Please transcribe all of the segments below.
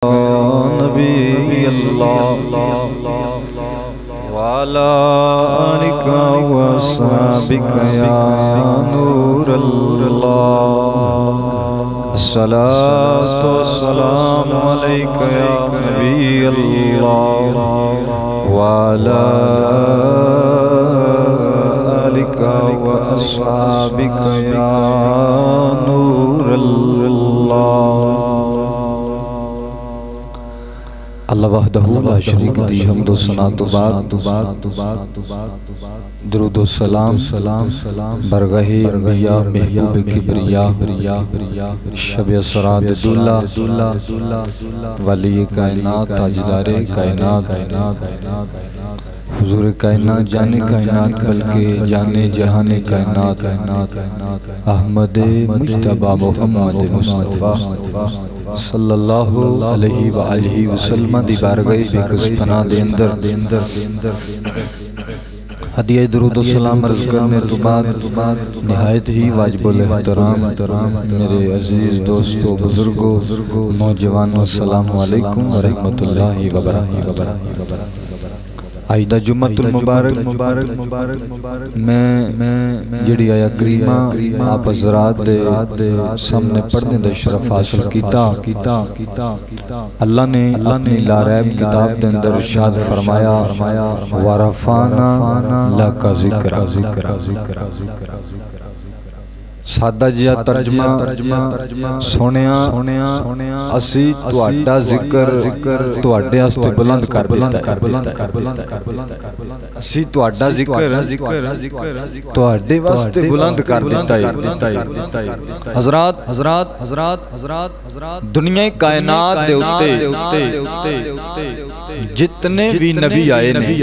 نبی اللہ وعلا آلک وصحبک یا نور اللہ الصلاة والسلام علیک یا نبی اللہ وعلا آلک وصحبک یا نور اللہ اللہ وحدہ لا شریک له حمد و ثنا تو بعد درود و سلام برگاہ انبیاء محبوب کبریا شب اسرات دولہ ولی کائنات تاجدار کائنات حضور کائنات جانے کائنات بلکہ جانے جہان کائنات احمد مجتبی محمد مصطفیٰ صلی اللہ علیہ وآلہ وسلم دی بارگاہ بیکس پناہ دے اندر ہدیہ درود و سلام عرض کرنے تو بعد نہایت ہی واجب الاحترام میرے عزیز دوستو بزرگو نوجوانو السلام علیکم ورحمت اللہ وبرکاتہ آئیدہ جمعۃ المبارک میں جڑی آیا کریمہ آپ حضرات دے سامنے پڑھنے دے شرف حاصل کیتا اللہ نے اپنی لاریب کتاب دے اندر ارشاد فرمایا وَرَفَعْنَا لَكَ ذِكْرَكَ سادہ جیا ترجمہ سونیا اسی تواڈا ذکر تواڈے واسطے بلند کر دیتا ہے اسی تواڈا ذکر تواڈے واسطے بلند کر دیتا ہے حضرات دنیا کائنات دے اوتے جتنے بھی نبی آئے نے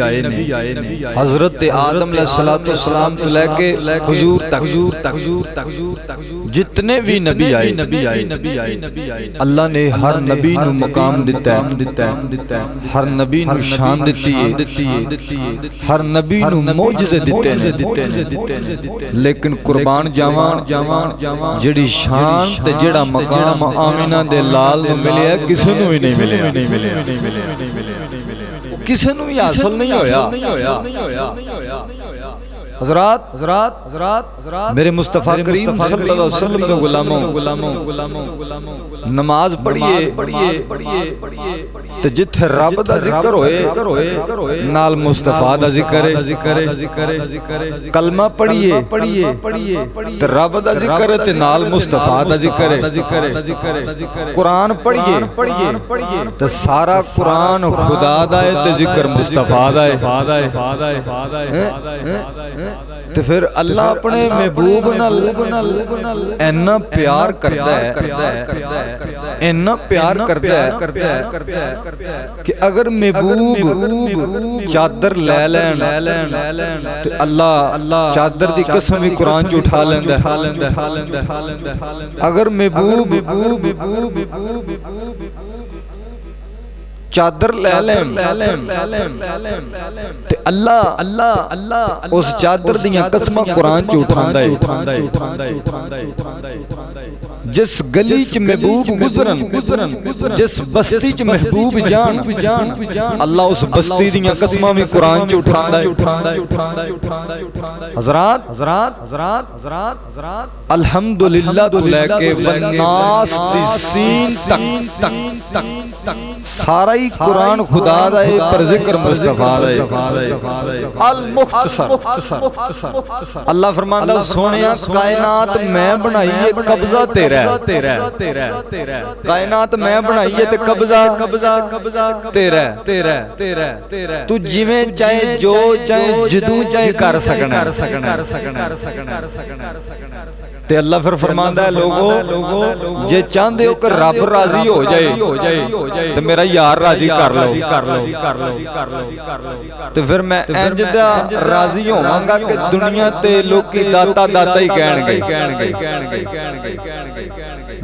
حضرت آدم علیہ السلام تو لے کے حضور تک جتنے بھی نبی آئے اللہ نے ہر نبی نو مقام دیتا ہے ہر نبی نو شان دیتی ہے ہر نبی نو معجزے دیتے ہیں لیکن قربان جاواں جڑی شان تے جڑا مقام آمینہ دے لال نو ملے ہے کسے نو ہی نہیں ملے کسے نو ہی حاصل نہیں ہویا حضرات میرے مصطفیٰ کریم صلی اللہ علیہ وسلم کے غلاموں نماز پڑھئے تو جتھے رب دا ذکر ہوئے نال مصطفیٰ دا ذکر ہے کلمہ پڑھئے تو رب دا ذکر ہے تو نال مصطفیٰ دا ذکر ہے قرآن پڑھئے تو سارا قرآن خدا دا ہے تو ذکر مصطفیٰ دا ہے تو پھر اللہ اپنے محبوب نال اینا پیار کرتا ہے اینا پیار کرتا ہے کہ اگر محبوب چادر لے لین تو اللہ چادر دی قسم بھی قرآن جو اٹھا لیندہ اگر محبوب چادر لے لین تے اللہ اس چادر دیاں قسمہ قرآن چو اٹھاندہ ہے جس گلی چ محبوب گزرن جس بستی چ محبوب جان اللہ اس بستی دیاں قسمہ میں قرآن چو اٹھاندہ ہے حضرات الحمدللہ تو لے کے والناس دی سین تک سارا ہی قرآن خدا دائے پر ذکر مصطفیٰ دائے المختصر اللہ فرماندہ سونیا کائنات میں بنائیے قبضہ تیرا ہے کائنات میں بنائیے تے قبضہ تیرا ہے تو جویں چاہے جو چاہے جدوں چاہے کر سکنا تے اللہ پھر فرماندہ ہے لوگوں جے چاندے ہو کہ رب راضی ہو جائے تو میرا یار راضی کر لو تو پھر میں انجدہ راضی ہوں مانگا کہ دنیا تے لوگ کی داتا ہی کہن گئی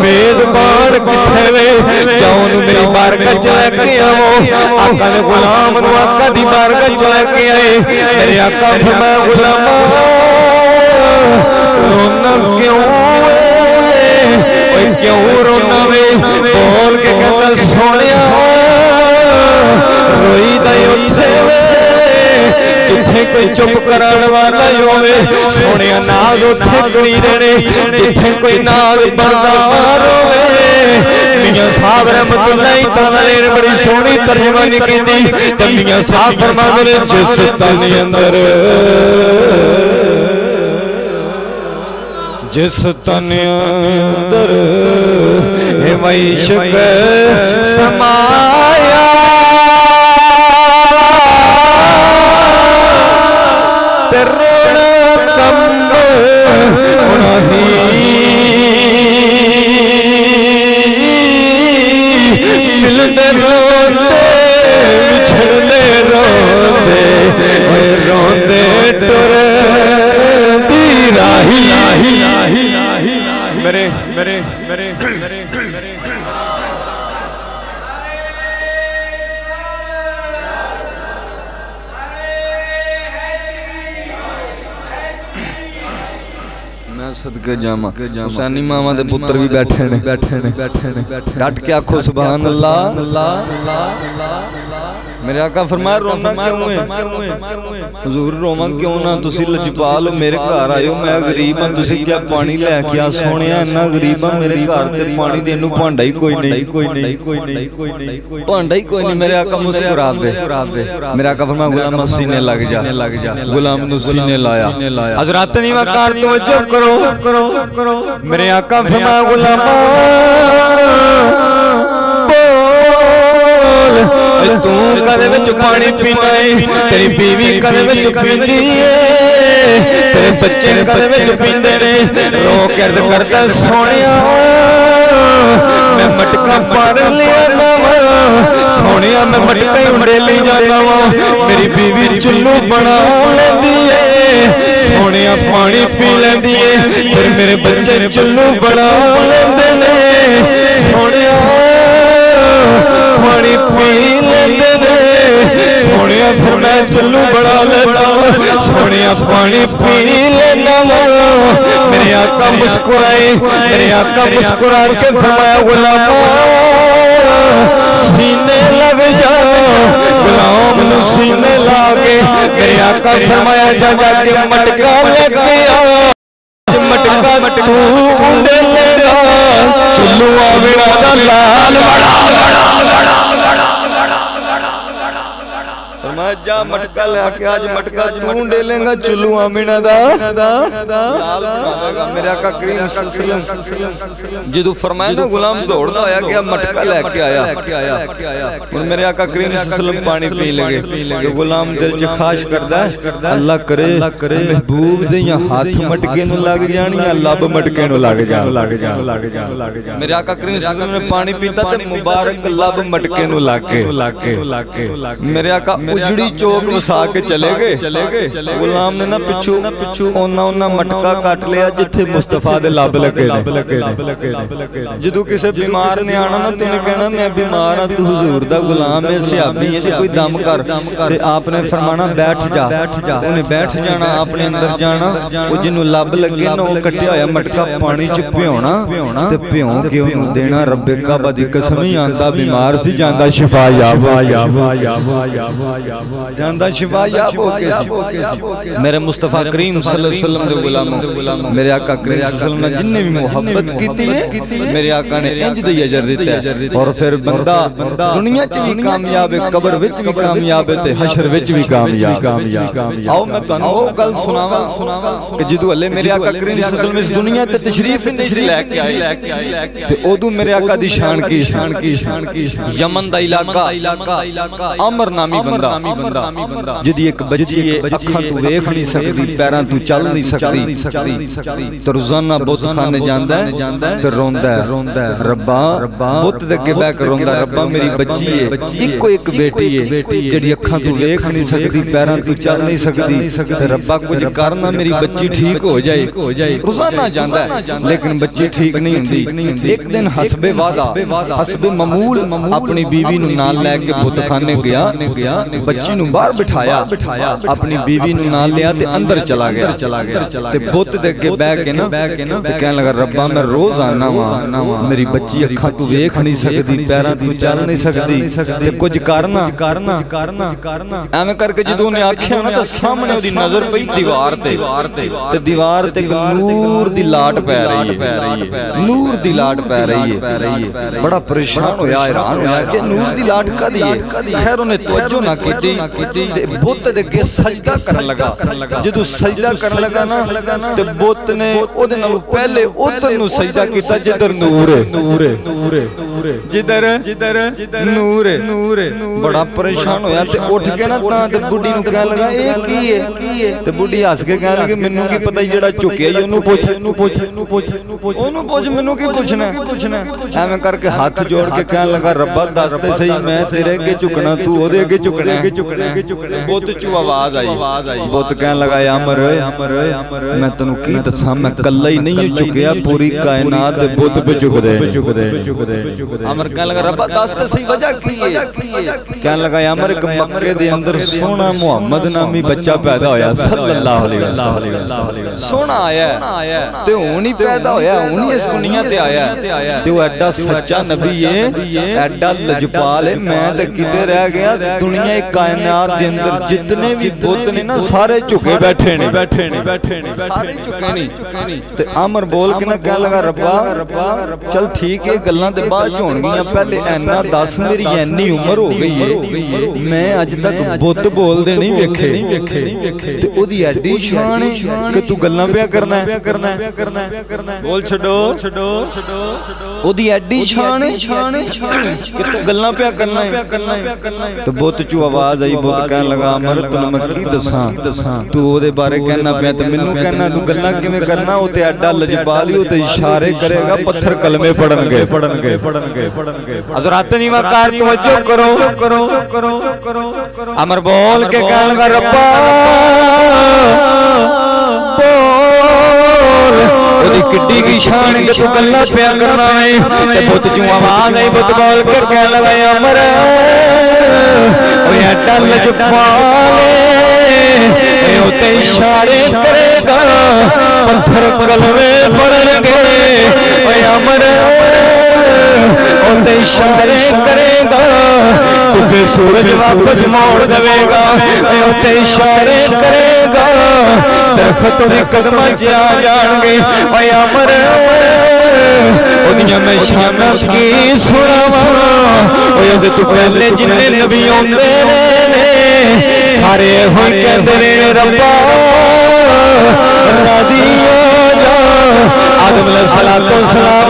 میزبان کتھے وے جاؤں میری بارگاہ چ لے کے آو آقا نے غلام نو آقا دی بارگاہ چ لے کے آئے میرے آقا فرمایا غلام رونا کیوں اوے کیوں رونا وے بول کے کہتا سونیا روئی دا اوتھے وے جتھے کوئی چپ کران والا ہوے سونیا ناز اوتھے کری رہنے جتھے کوئی ناز بردار ہوے میاں صاحب رحمت اللہ تعالی نے بڑی سونی ترجمانی کیتی تے میاں صاحب فرماندے نے جس تن اندر جس تن اندر اے عشق سمایا صدقے جامع حسینی ماما دے پتر بھی بیٹھے نے ڈٹ کے آکھو سبحان اللہ میرے آقا فرمایا رونا کیوں ہے حضور روما کیوں نہ تسی لجپال میرے گھر آئے ہو میں غریب ہاں تسی کیا پانی لے کے آ سونیا اتنا غریب ہاں میرے گھر تے پانی دین نوں بھانڈا ہی کوئی نہیں بھانڈا ہی کوئی نہیں میرے آقا مسکرا دے میرے آقا فرمایا غلام سینے لگ جا غلام نو سینے لایا حضرات نہیں وقار توجہ کرو میرے آقا فرمایا غلام تو کدے وچ پانی پینا ہے تیری بیوی کدے وچ پیندی ہے تیرے بچے کدے وچ پیندے نے رو کے عرض کردا سونیا میں مٹکا پار لیا سونیا میں مٹکا ہی اڑیلی جانا وا میری بیوی چلو بنا لیندی ہے سونیا پانی پی لیندی ہے پھر میرے بچے چلو بنا لیندے نے سونیا پانی پی لیندے نے سونیا پھر میں چلو بڑا لینا سونیا پانی پی لینا میرے آقا مسکرائے میرے آقا مسکرا کے فرمایا غلام سینے لگ جا غلام نو سینے لاگے میرے آقا فرمایا جا جا کے مٹکا لے کے آ مٹکا تو اونڈے لے گا چلو آویڑا دا لال فرمایا جا مٹکا لے کے آج مٹکا تو ڈیلیں گا چلو آمینہ دا میرے آقا کریم صلی اللہ علیہ وسلم جدو فرمایا نا غلام دوڑنا آیا کہ مٹکا لے کے آیا اور میرے آقا کریم صلی اللہ علیہ وسلم پانی پی لگے جو غلام دل چ خواہش کردا ہے اللہ کرے محبوب دے یا ہاتھ مٹکے نو لگ جان یا لب مٹکے نو لگ جان میرے آقا کریم صلی اللہ علیہ وسلم نے پانی پیتا تے مبارک لب مٹکے نو لگ کے میرے آقا اجڑی چوک وسا کے چلے گئے غلام نے نا پچھو اونا مٹکا کٹ لیا جتھے مصطفیٰ دے لب لگے جدو کسے بیمار نے آنا نا تو نے کہنا میں بیمار ہاں تو حضور دا غلام ہے صحابی ہے کوئی دم کر تے آپ نے فرمانا بیٹھ جا انہیں بیٹھ جانا آپ نے اندر جانا وہ جنہوں لب لگے نا وہ کٹیا ہویا مٹکا پانی چ پیونا تے پیوں کے انہوں دینا رب کعبہ دی قسم ہی آندا بیمار سی جاندا شفا جاندہ شفا یاب ہو کے سی میرے مصطفیٰ کریم صلی اللہ علیہ وسلم دے غلاموں میرے آقا کریم صلی اللہ علیہ وسلم نے جننے بھی محبت کیتی ہے میرے آقا نے انج دی اجر دیتا ہے اور پھر بندہ دنیا چ بھی کامیاب ہے قبر وچ بھی کامیاب ہے تے حشر وچ بھی کامیاب آؤ میں تانوں او گل سناواں کہ جدو اللہ میرے آقا کریم صلی اللہ علیہ وسلم اس دنیا تے تشریف لے کے آئے تے اودوں میرے آقا دی شان کی یمن دا علاقہ عمر نامی بندہ جدی ایک بچی ہے اکھاں تو ویکھ نہیں سکتی پیراں تو چل نہیں سکتی تو روزانہ بت خانے جاندا ہے تے روندا ہے ربا بت دے اگے بیٹھ کے روندا ربا میری بچی ہے اکو ایک بیٹی ہے جڑی اکھاں تو ویکھ نہیں سکتی پیراں تو چل نہیں سکتی تے ربا کچھ کرنا میری بچی ٹھیک ہو جائے روزانہ جاندا ہے لیکن بچی ٹھیک نہیں ہوندی ایک دن حسب وعدہ حسب معمول اپنی بیوی نو نال لے کے بت خانے گیا بچی نو باہر بٹھایا اپنی بیوی نو نال لیا تے اندر چلا گیا تے بت دے اگے بیٹھ کے نا تے کہنے لگا ربا میں روز آنا وا میری بچی اکھاں تو ویکھ نہیں سکتی پیراں تو چل نہیں سکتی تے کچھ کرنا ایویں کر کے جدوں نے آکھیا نا تے سامنے اودی نظر پئی دیوار تے دیوار تے نور دی لاٹ پے رہی ہے نور دی لاٹ پے رہی ہے بڑا پریشان ہویا حیران ہویا کہ نور دی لاٹ کدی ہے خیر انہیں توجہ نہ کیتی تے بت دے اگے سجدہ کرن لگا جدوں سجدہ کرن لگا نا تے بت نے او دے نال پہلے ادھر نو سجدہ کیتا جدھر نور جدھر نور بڑا پریشان ہویا تے اٹھ کے نا تے بڈھی نو کہن لگا اے کی ہے تے بڈھی ہس کے کہن لگی مینوں کی پتہ جڑا چکیا ای اونوں پوچھ مینوں کی پوچھنا ایویں کر کے ہاتھ جوڑ کے کہن لگا ربا دس تے صحیح میں تیرے اگے جھکنا تو او دے اگے جھکنا بت چوں آواز آئی بت کہن لگا یا امر میں تینوں کی دساں میں کلا ہی نہیں چکیا پوری کائنات دے بت پہ جھک دے امر کہن لگا ربا دس تے صحیح وجہ کی ہے کہن لگا یا امر ایک مکے دے اندر سونا محمد نامی بچہ پیدا ہویا صلی اللہ علیہ وسلم سونا آیا ہے تے ہونی پیدا ہویا ہونی اس دنیا تے آیا ہے تے وہ ایڈا سچا نبی ہے ایڈا لجپال ہے میں تے کتے رہ گیا دنیا کائنات دے اندر جتنے بھی بت نے نا سارے جھکے بیٹھے نے سارے جھکے نہیں تے امر بول کے نا کہن لگا ربا چل ٹھیک ہے گلاں تے بعد چ ہون گیاں پہلے اینا دس میری اینی عمر ہو گئی ہے میں اج تک بت بول دے نہیں ویکھے تے او دی ایڈی شان ہے کہ تو گلاں پیا کرنا ہے بول چھڈو او دی ایڈی شان ہے کہ تو گلاں پیا کرنا ہے تو بت چوں آواز آئی بت کہن لگا امر تینوں میں کی دساں تو او دے بارے کہنا پیا تے مینوں کہنا تو گلاں کیویں کرنا او تے ایڈا لجپال ہی او تے اشارے کرے گا پتھر کلمے پڑھن گے حضرات نیواں کار توجہ کرو امر بول کے کہن لگا ربا بول کڈی کی شان کہ تو گلاں پیا کرنا ہے تے بت چوں آواز آئی بت بول کر کہن لگا امر او ایڈا لجپال اے او تے اشارے کرے گا پتھر کلمے پڑھن گے او امر او تے اشارے کرے گا تو سورج واپس موڑ دے گا او تے اشارے کرے گا درخت دی قدماں چ آ جان گے او امر او دیاں میں شاناں کی سناواں او تے تو پہلے جنے نبی اوندے نے سارے ہوئی کہندے نے ربا راضی ہو جا آدم علیہ السلام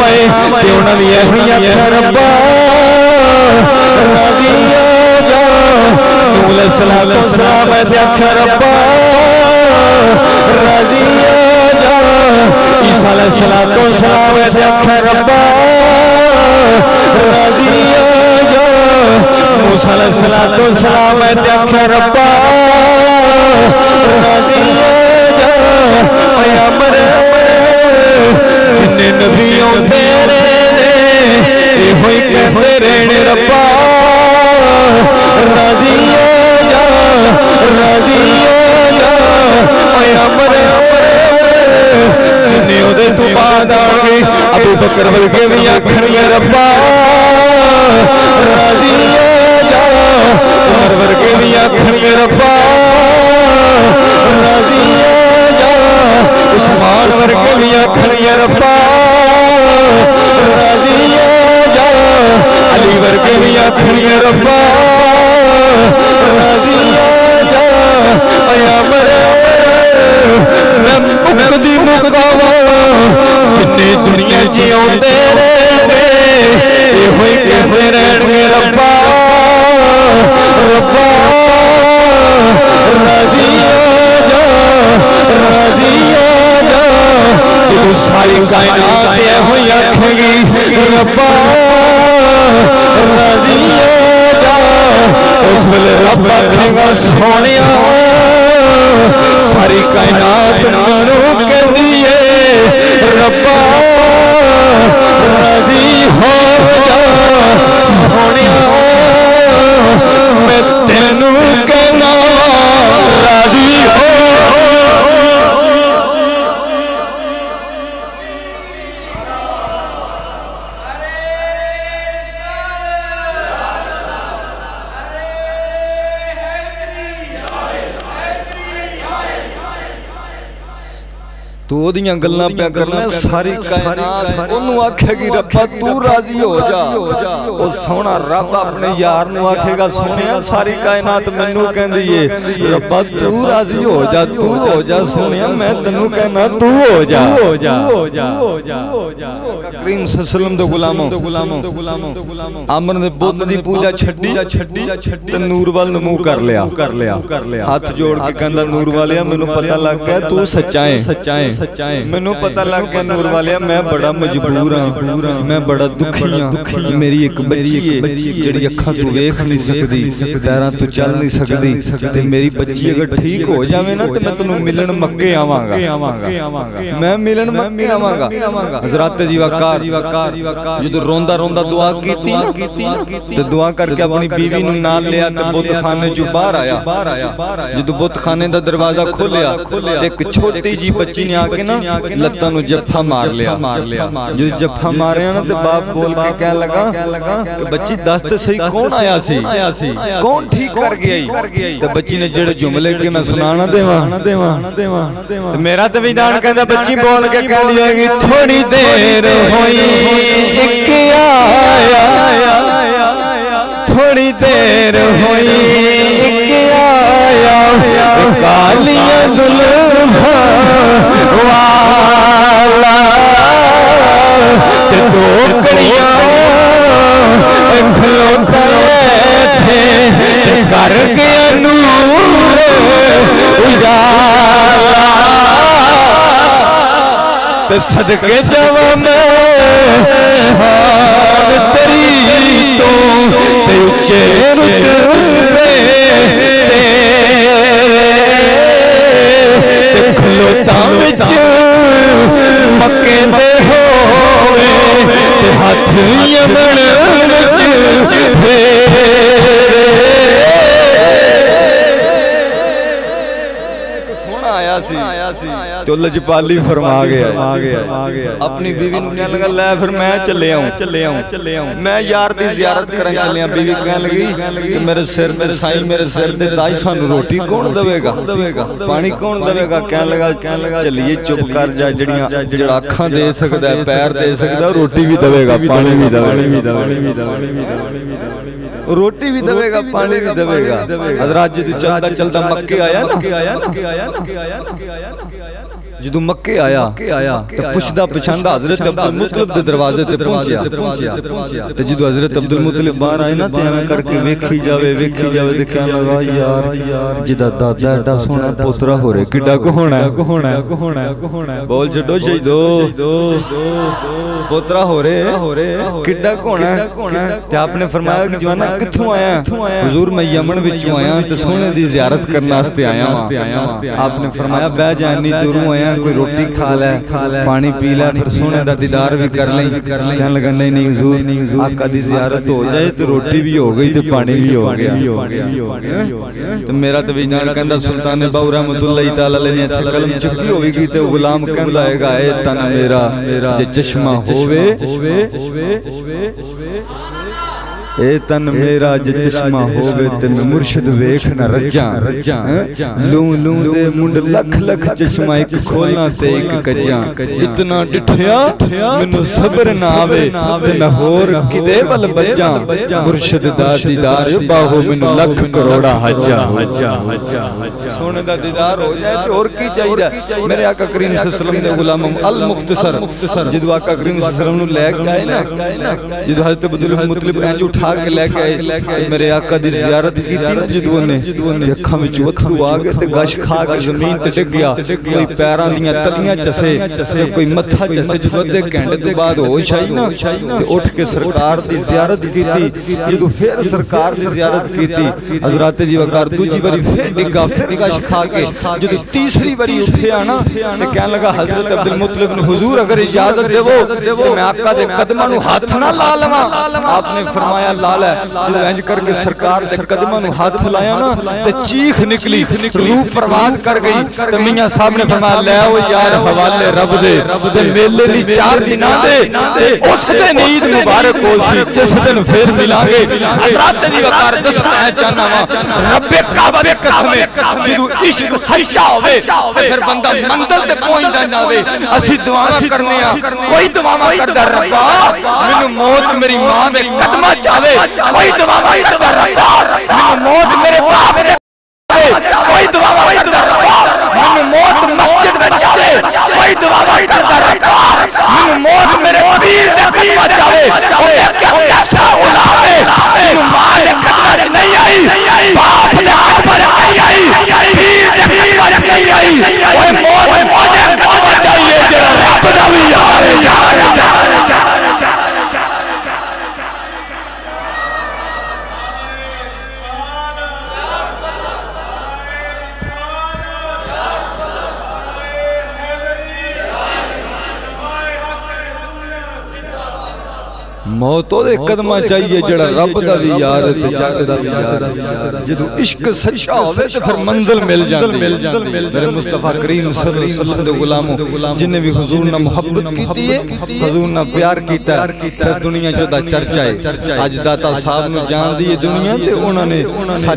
آئے تے انہاں نے یہی آکھیا ربا راضی ہو جا نوح علیہ السلام آئے تے آکھیا ربا راضی ہو جا عیسیٰ علیہ السلام آئے تے آکھیا ربا راضی ہو جا موسیٰ علیہ السلام آئے تے آکھیا ربا راضی ہو جا اے امر جنہیں نبیوں تیرے اے ہوئی کہتے رہنے ربا راضی ہو جا اے امر جنہیں ادھے تو بعد آگے ابو بکر ورگے بھی آکھنگے ربا راضی ہو جا عمر ورگے بھی آکھنگے ربا راضی ہو جا عثمان ورگے بھی آکھنگے ربا راضی ہو جا علی ورگے بھی آکھنگے ربا راضی ہو جا اے امر میں مقدی مقاوا جنہیں دنیا جی آندے رہے یہ ہوئی کہتے رہنے ربا ویلے رب آکھے گا سونیا ساری کائنات مینوں کہندی ہے ربا راضی ہو جا سونیا میں تینوں کہنا راضی ہو تو دیاں گلاں پہ کرنا ساری کائنات انہوں آکھے گی ربا تو راضی ہو جا او سونا رب اپنے یار نو آکھے گا سونیا ساری کائنات منو کہندی ہے ربا تو راضی ہو جا سونیا میں تنو کہنا تو ہو جا کریم صلی اللہ علیہ وسلم دے غلاموں آمن دے بت دی پوجا چھڈی تے نور وال منہ کر لیا ہاتھ جوڑ کے کہندا نور والیا مینوں پتہ لگ گیا تو سچا ہے مینوں پتہ لگ گیا نور والیا میں بڑا مجبور ہاں میں بڑا دکھی ہاں میری ایک بچی ہے جڑی اکھاں تو ویکھ نہیں سکدی پیراں تو چل نہیں سکدی تے میری بچی اگر ٹھیک ہو جاوے نا تے میں تینوں ملن مکے آواں گا میں ملن مکے آواں گا حضرت جی وقار جدوں روندا دعا کیتی تے دعا کر کے اپنی بیوی نوں نال لیا تے بت خانے چوں باہر آیا جدوں بت خانے دا دروازہ کھولیا تے ایک چھوٹی جی بچی نے آ کے نا لتاں نوں جفا مار لیا جو جفا ماریا نا تے باپ بول کے کہنے لگا کہ بچی دس تے صحیح کون آیا سی کون ٹھیک کر گیا تے بچی نے جڑے جملے کہ میں سنانا دیواں میرا تے وجدان کہندا بچی بول کے کہندی ہے کہ تھوڑی دیر ہوئی ایک آیا تھوڑی دیر ہوئی ایک آیا کالیاں زلفاں والا تے دو کڑیاں کھلو کھلے تھے کر گیا نور اجالا تے صدقے جاواں میں شان تیری تو تے اچے رتبے تے کھلوتاں وچ مکے دے ہووے تے ہاتھ یمن وچ پھیرے سونا آیا سی تو لجپالی فرما گیا اپنی بیوی نوں کہنے لگا لے پھر میں چلے آؤں میں یار دی زیارت کرن چلیا بیوی کہنے لگی کہ میرے سر تے سائیں میرے سر تے تاج سانوں روٹی کون دے گا پانی کون دے گا کہنے لگا چلیے چپ کر جا جڑا اکھاں دے سکدا ہے پیر دے سکدا روٹی بھی دے گا پانی بھی دے روٹی بھی دے گا پانی بھی دے گا حضرات جی چلتا مکے آیا جدو مکے آیا تو پوچھدا پچھاندا حضرت عبدالمطلب دے دروازے تے پہنچیا تے جدو حضرت عبدالمطلب باہر آئے نا تے ہمیں کر کے ویکھی جاوے تے کہنے لگا یار جدا دادا ایڈا سونا پوترا ہو رہے کڈا کو ہونا ہے بول چھڈو شہیدو پوترا ہو رہے کڈا کو ہونا ہے تے آپ نے فرمایا کہ جوانا کتھوں آیا حضور میں یمن وچوں آیا تے سونے دی زیارت کرنا واسطے آیا آپ نے فرمایا بہ جا انی دوروں آیا کوئی روٹی کھا لے پانی پی لے پھر سونے دا دیدار بھی کر لیں کہنے لگا نہیں حضور آقا دی زیارت ہو جائے تو روٹی بھی ہو گئی تو پانی بھی ہو گیا تو میرا تو وجدان کہندا سلطان باو رحمت اللہ تعالی علیہ نے قلم چکی ہوئی کی تے غلام کہندا ہے گا اے تن میرا جے چشمہ ہووے اے تن میرا جے چشمہ ہووے تے میں مرشد ویکھ نہ رجاں لوں دے منڈ لکھ چشمہ ایک کھولنا تے ایک کجاں اتنا ڈٹھیا مینوں صبر نہ آوے تے میں ہور کدے ول بجاں مرشد دا دیدار باہو مینوں لکھ کروڑا حجاں سونے دا دیدار ہو جائے تے اور کی چاہیے میرے آقا کریم صلی اللہ علیہ وسلم دے غلام المختصر جدو آقا کریم صلی اللہ علیہ وسلم نوں لے کے آئے نا جدو حضرت عبدالمطلب انج اٹھا کے لے کے آئے میرے آقا دی زیارت کی تھی نا جدو نے اکھاں وچ اتھرو آ گئے تے گش کھا کے زمین تے ڈگ گیا کوئی پیراں دیاں تلیاں چسے تے کوئی متھا چسے جدو ادھے گھنٹے تو بعد ہوش آئی نا تے اٹھ کے سرکار دی زیارت کی تھی جدو پھر سرکار دی زیارت کی تھی حضرات جی وقار دوجی باری پھر ڈگا پھر گش کھا کے جدو تیسری باری اٹھیا نا تے کہنے لگا حضرت عبدالمطلب نے حضور اگر اجازت دے وہ میں آقا دے قدمہ نو ہاتھ نہ لا لما آپ نے فرمایا لالا ہے جو انج کر کے سرکار دے قدمہ نو ہاتھ لایا نا تے چیخ نکلی روح پرواز کر گئی تے میاں صاحب نے فرمایا لے او یار حوالے رب دے میلے لی 4 دن دے اس دن عید مبارک ہو سی جس دن پھر ملان گے حضرات دی وقار دسنا ہے چاہنا وا رب کعبہ دے قسم جدو عشق سچا ہوے پھر بندہ منزل تے پہنچ جاندا ہوے اسی دعا کرنے کوئی دعا کردا ربا مینوں موت میری ماں دے قدمہ چاہے کوئی دعا کردا ربا مینوں موت میرے باپ دے کوئی دعا کردا ربا مینوں موت مسجد وچ چاہے کوئی دعا کردا ربا مینوں موت میرے پیر دے قدمہ چاہے او کیسا غلام ہے مینوں ماں دے قدمہ وچ نہیں آئی باپ دے قدمہ وچ نہیں آئی پیر دے قدمہ وچ نہیں آئی اوے موت دے قدمہ چاہیے جڑا رب دا وی یار ہے موتوں دے قدمہ چاہیے جڑا رب دا بھی یار تے جگ دا بھی یار جدو عشق سچا ہوئے تے پھر منزل مل جان میرے مصطفیٰ کریم صلی اللہ علیہ وسلم دے غلاموں جنہیں بھی حضور نہ محبت کیتی ہے حضور نہ پیار کیتا ہے پھر دنیا جدا چرچا ہے آج داتا صاحب نے جان دی دنیا تے انہوں نے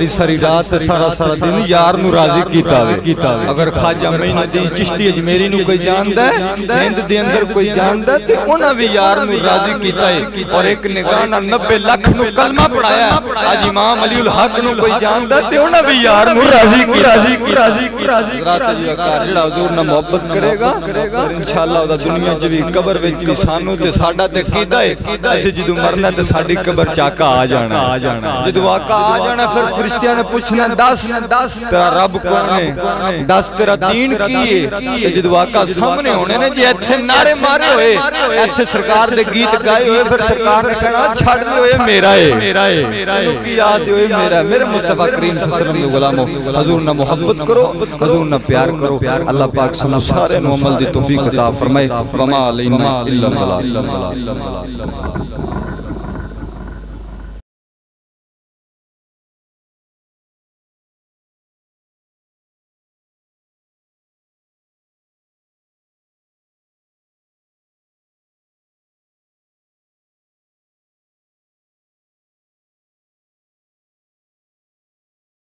ساری رات سارا دن یار نو راضی کیتا ہے اگر خواجہ معین الدین چشتی اجمیری نو کوئی جاندہ ہے ہند دے اندر کوئی جاندہ ہے تے انہوں بھی یار نو راضی کیتا ہے اور ایک نگاہ نہ 90 لاکھ نو کلمہ پڑھایا آج امام علی الحق نو کوئی جاندہ تے انہوں بھی یار نو راضی کی حضرات جی وقار جڑا حضور نہ محبت کرے گا اور انشاءاللہ دا دنیا جبی قبر وچ بھی سانو تے ساڈا تے قیدہ ہے ایسے جدو مرنا تے ساڈی قبر چاکا آ جانا جدو آقا آ جانا پھر فرشتیاں نے پوچھنا 10 تیرا رب کون ہے 10 تیرا دین کی ہے جدو آقا سامنے ہونے نے جی ایتھے نعرے مارے ہوئے ایتھے سرکار دے گیت گائے ہوئے پھر سرکار نے کہنا چھڑ دے ہوئے میرا ہے انہوں کی یاد ہوئے میرا ہے میرے مصطفیٰ کریم صلی اللہ علیہ وسلم غلاموں حضور نہ محبت کرو حضور نہ پیار کرو اللہ پاک سنو سارے نو عمل دی توفیق عطا فرمائے وما علینا الا البلاغ